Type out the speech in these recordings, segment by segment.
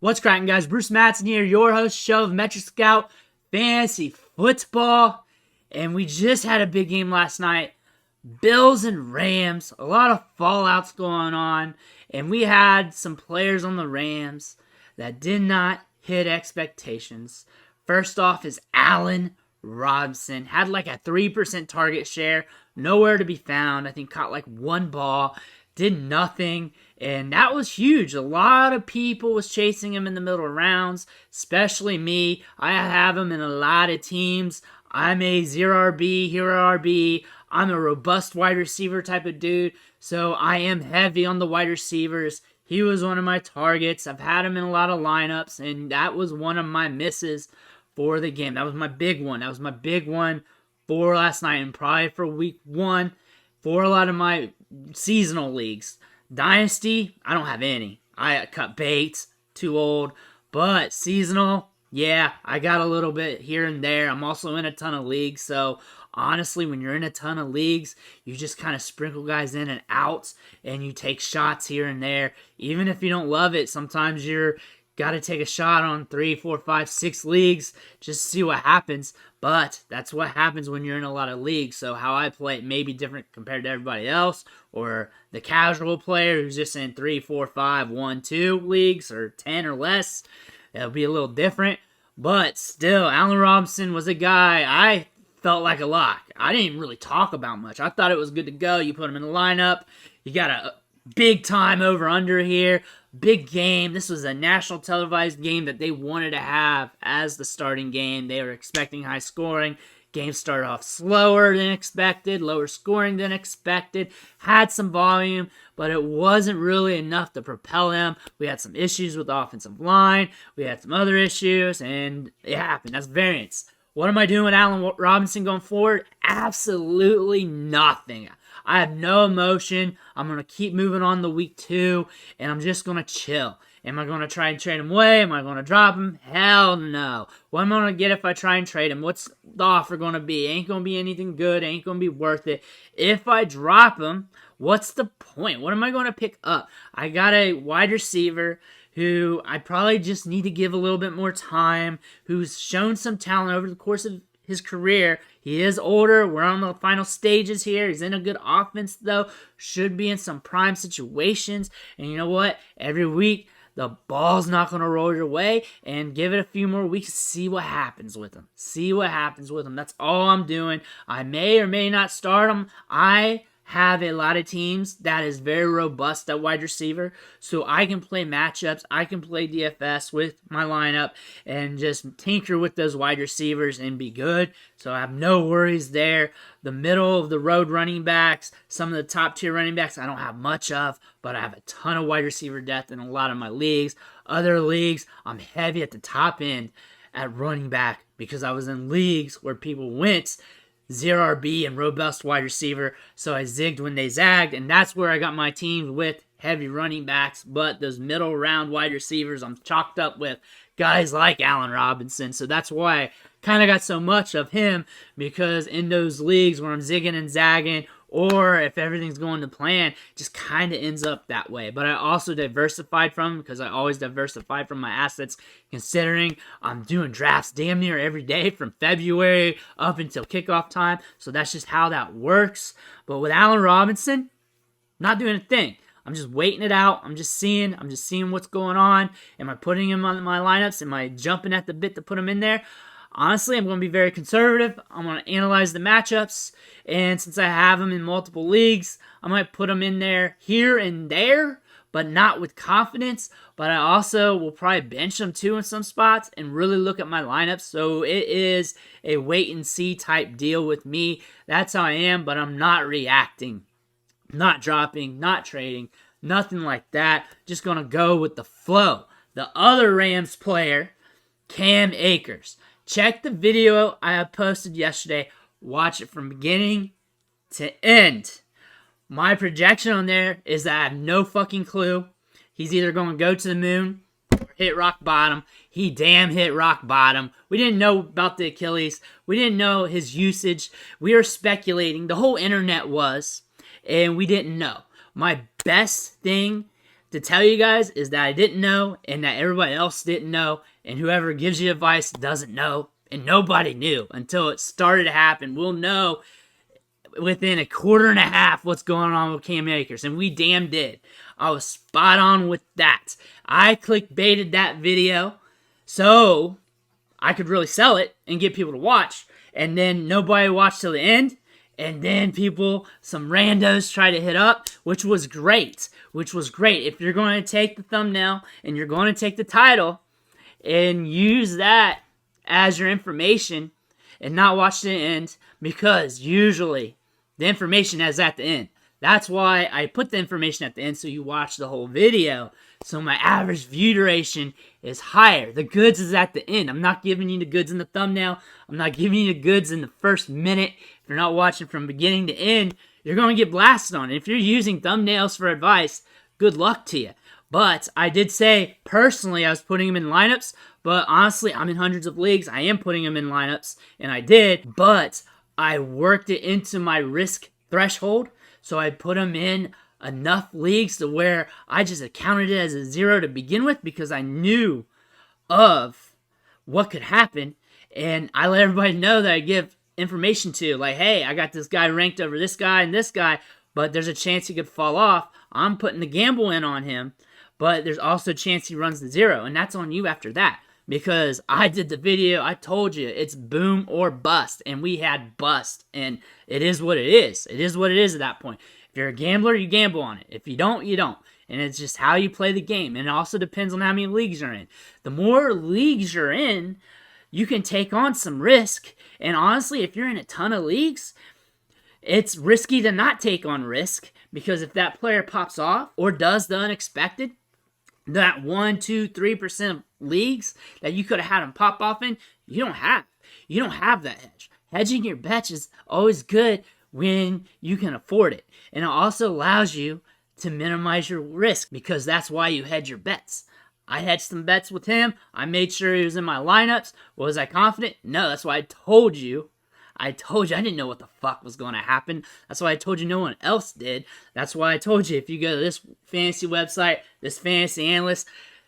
What's cracking, guys? Bruce Mattson here, your host show of Metric Scout Fantasy Football. And we just had a big game last night. Bills and Rams. A lot of fallouts going on. And we had some players on the Rams that did not hit expectations. First off is Allen Robinson. Had like a 3% target share. Nowhere to be found. I think caught like one ball. Did nothing, and that was huge. A lot of people was chasing him in the middle rounds, especially me. I have him in a lot of teams. I'm a 0RB, hero RB. I'm a robust wide receiver type of dude, so I am heavy on the wide receivers. He was one of my targets. I've had him in a lot of lineups, and that was one of my misses for the game. That was my big one. That was my big one for last night, and probably for week one. For a lot of my seasonal leagues. Dynasty, I don't have any. I cut bait, too old. But seasonal, yeah, I got a little bit here and there. I'm also in a ton of leagues. So honestly, when you're in a ton of leagues, you just kind of sprinkle guys in and out. And you take shots here and there. Even if you don't love it, sometimes you're got to take a shot on 3, 4, 5, 6 leagues just to see what happens. But that's what happens when you're in a lot of leagues. So how I play it may be different compared to everybody else. Or the casual player who's just in 3, 4, 5, 1, 2 leagues or 10 or less. It'll be a little different. But still, Allen Robinson was a guy I felt like a lock. I didn't even really talk about much. I thought it was good to go. You put him in the lineup. You got a big time over-under here. Big game. This was a national televised game that they wanted to have as the starting game. They were expecting high scoring. Game started off slower than expected, lower scoring than expected, had some volume, but it wasn't really enough to propel them. We had some issues with the offensive line. We had some other issues, and it happened. That's variance. What am I doing with Allen Robinson going forward? Absolutely nothing. I have no emotion. I'm going to keep moving on to week 2, and I'm just going to chill. Am I going to try and trade him away? Am I going to drop him? Hell no. What am I going to get if I try and trade him? What's the offer going to be? Ain't going to be anything good. Ain't going to be worth it. If I drop him, what's the point? What am I going to pick up? I got a wide receiver who I probably just need to give a little bit more time, who's shown some talent over the course of his career. He is older. We're on the final stages here. He's in a good offense, though. Should be in some prime situations. And you know what? Every week, the ball's not going to roll your way. And give it a few more weeks to see what happens with him. See what happens with him. That's all I'm doing. I may or may not start him. I have a lot of teams that is very robust at wide receiver, so I can play matchups, I can play DFS with my lineup and just tinker with those wide receivers and be good. So I have no worries there. The middle of the road running backs, some of the top tier running backs I don't have much of, but I have a ton of wide receiver depth in a lot of my leagues. Other leagues, I'm heavy at the top end at running back because I was in leagues where people went 0RB and robust wide receiver, so I zigged when they zagged, and that's where I got my teams with heavy running backs. But those middle round wide receivers, I'm chalked up with guys like Allen Robinson, so that's why I kind of got so much of him, because in those leagues where I'm zigging and zagging, or if everything's going to plan, it just kind of ends up that way. But I also diversified from him, because I always diversify from my assets, considering I'm doing drafts damn near every day from February up until kickoff time. So that's just how that works. But with Allen Robinson, not doing a thing. I'm just waiting it out. I'm just seeing what's going on. Am I putting him on my lineups? Am I jumping at the bit to put him in there? Honestly, I'm going to be very conservative. I'm going to analyze the matchups. And since I have them in multiple leagues, I might put them in there here and there, but not with confidence. But I also will probably bench them too in some spots and really look at my lineups. So it is a wait and see type deal with me. That's how I am, but I'm not reacting, not dropping, not trading, nothing like that. Just going to go with the flow. The other Rams player, Cam Akers. Check the video I posted yesterday. Watch it from beginning to end. My projection on there is that I have no fucking clue. He's either going to go to the moon or hit rock bottom. He damn hit rock bottom. We didn't know about the Achilles. We didn't know his usage. We were speculating. The whole internet was, and we didn't know. My best thing to tell you guys is that I didn't know and that everybody else didn't know, and whoever gives you advice doesn't know, and nobody knew until it started to happen. We'll know within a quarter and a half what's going on with Cam Akers, and we damn did. I was spot on with that. I clickbaited that video so I could really sell it and get people to watch, and then nobody watched till the end, and then some randos try to hit up, which was great. If you're going to take the thumbnail and you're going to take the title and use that as your information and not watch the end, because usually the information is at the end. That's why I put the information at the end so you watch the whole video. So my average view duration is higher. The goods is at the end. I'm not giving you the goods in the thumbnail. I'm not giving you the goods in the first minute. If you're not watching from beginning to end, you're going to get blasted on it. If you're using thumbnails for advice, good luck to you. But I did say, personally, I was putting them in lineups. But honestly, I'm in hundreds of leagues. I am putting them in lineups. And I did. But I worked it into my risk threshold. So I put them in enough leagues to where I just accounted it as a 0 to begin with, because I knew of what could happen. And I let everybody know that I give information to. Like, hey, I got this guy ranked over this guy and this guy, but there's a chance he could fall off. I'm putting the gamble in on him, but there's also a chance he runs to 0. And that's on you after that. Because I did the video, I told you, it's boom or bust. And we had bust. And it is what it is. It is what it is at that point. If you're a gambler, you gamble on it. If you don't, you don't. And it's just how you play the game. And it also depends on how many leagues you're in. The more leagues you're in, you can take on some risk. And honestly, if you're in a ton of leagues, it's risky to not take on risk. Because if that player pops off or does the unexpected, that 1, 2, 3% of leagues that you could have had them pop off in, you don't have that hedge. Hedging your bets is always good when you can afford it. And it also allows you to minimize your risk, because that's why you hedge your bets. I hedged some bets with him. I made sure he was in my lineups. Was I confident? No, that's why I told you. I didn't know what the fuck was going to happen. That's why I told you no one else did. That's why I told you if you go to this fantasy website, this fantasy analyst,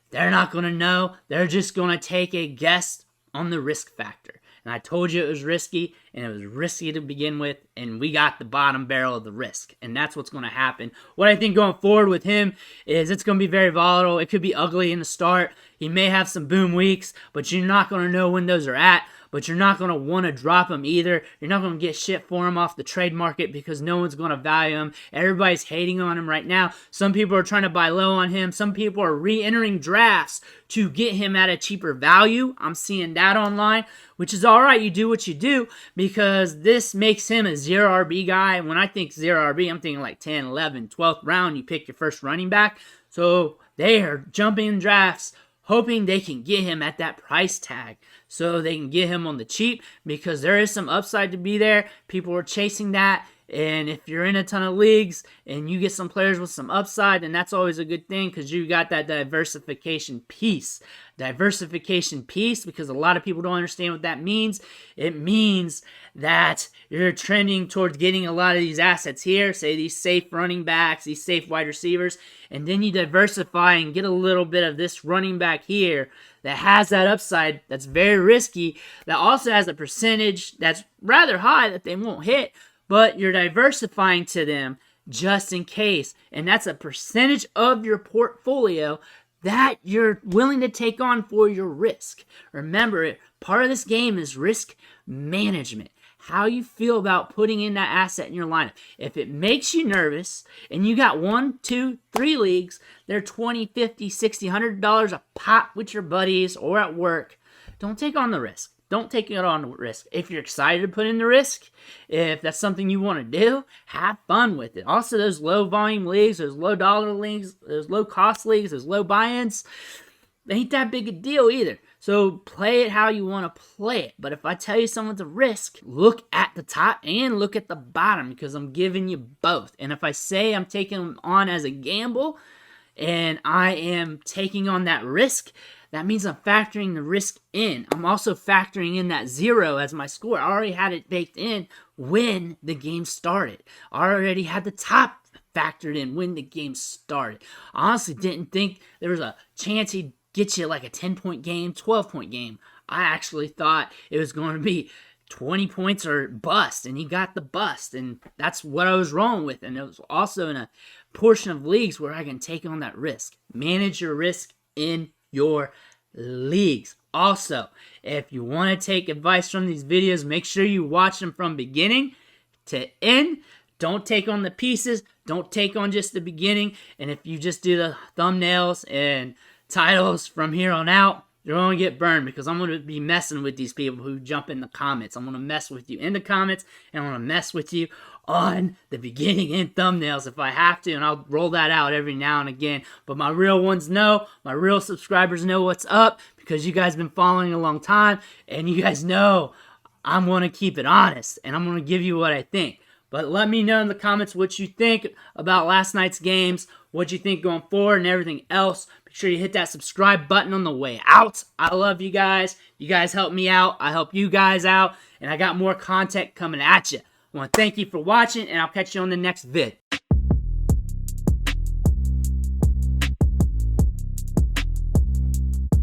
they're not going to know. They're just going to take a guess on the risk factor. And I told you it was risky, and it was risky to begin with, and we got the bottom barrel of the risk. And that's what's going to happen. What I think going forward with him is it's going to be very volatile. It could be ugly in the start. He may have some boom weeks, but you're not going to know when those are at. But you're not going to want to drop him either. You're not going to get shit for him off the trade market because no one's going to value him. Everybody's hating on him right now. Some people are trying to buy low on him. Some people are re-entering drafts to get him at a cheaper value. I'm seeing that online, which is all right. You do what you do, because this makes him a 0 RB guy. When I think 0 RB, I'm thinking like 10, 11, 12th round. You pick your first running back. So they are jumping in drafts, hoping they can get him at that price tag so they can get him on the cheap, because there is some upside to be there. People are chasing that, and if you're in a ton of leagues and you get some players with some upside, then that's always a good thing, because you got that diversification piece. Because a lot of people don't understand what that means. It means that you're trending towards getting a lot of these assets here, say these safe running backs, these safe wide receivers, and then you diversify and get a little bit of this running back here that has that upside that's very risky, that also has a percentage that's rather high that they won't hit, but you're diversifying to them just in case. And that's a percentage of your portfolio that you're willing to take on for your risk. Remember, part of this game is risk management. How you feel about putting in that asset in your lineup. If it makes you nervous and you got 1, 2, 3 leagues, they're $20, $50, $60, $100 a pop with your buddies or at work, don't take on the risk. Don't take it on the risk. If you're excited to put in the risk, if that's something you want to do, have fun with it. Also, those low volume leagues, those low dollar leagues, those low cost leagues, those low buy-ins, they ain't that big a deal either. So play it how you want to play it. But if I tell you someone's a risk, look at the top and look at the bottom, because I'm giving you both. And if I say I'm taking them on as a gamble and I am taking on that risk, that means I'm factoring the risk in. I'm also factoring in that 0 as my score. I already had it baked in when the game started. I already had the top factored in when the game started. I honestly didn't think there was a chance he'd get you like a 10-point game, 12-point game. I actually thought it was going to be 20 points or bust, and he got the bust, and that's what I was wrong with. And it was also in a portion of leagues where I can take on that risk. Manage your risk in your leagues. Also, if you want to take advice from these videos, make sure you watch them from beginning to end. Don't take on the pieces. Don't take on just the beginning. And if you just do the thumbnails and titles from here on out, you're going to get burned, because I'm going to be messing with these people who jump in the comments. I'm going to mess with you in the comments, and I'm going to mess with you on the beginning and thumbnails if I have to, and I'll roll that out every now and again. But my real ones know, my real subscribers know what's up, because you guys have been following a long time, and you guys know I'm going to keep it honest, and I'm going to give you what I think. But let me know in the comments what you think about last night's games, what you think going forward, and everything else. Make sure you hit that subscribe button on the way out. I love you guys. You guys help me out. I help you guys out. And I got more content coming at you. I want to thank you for watching, and I'll catch you on the next vid.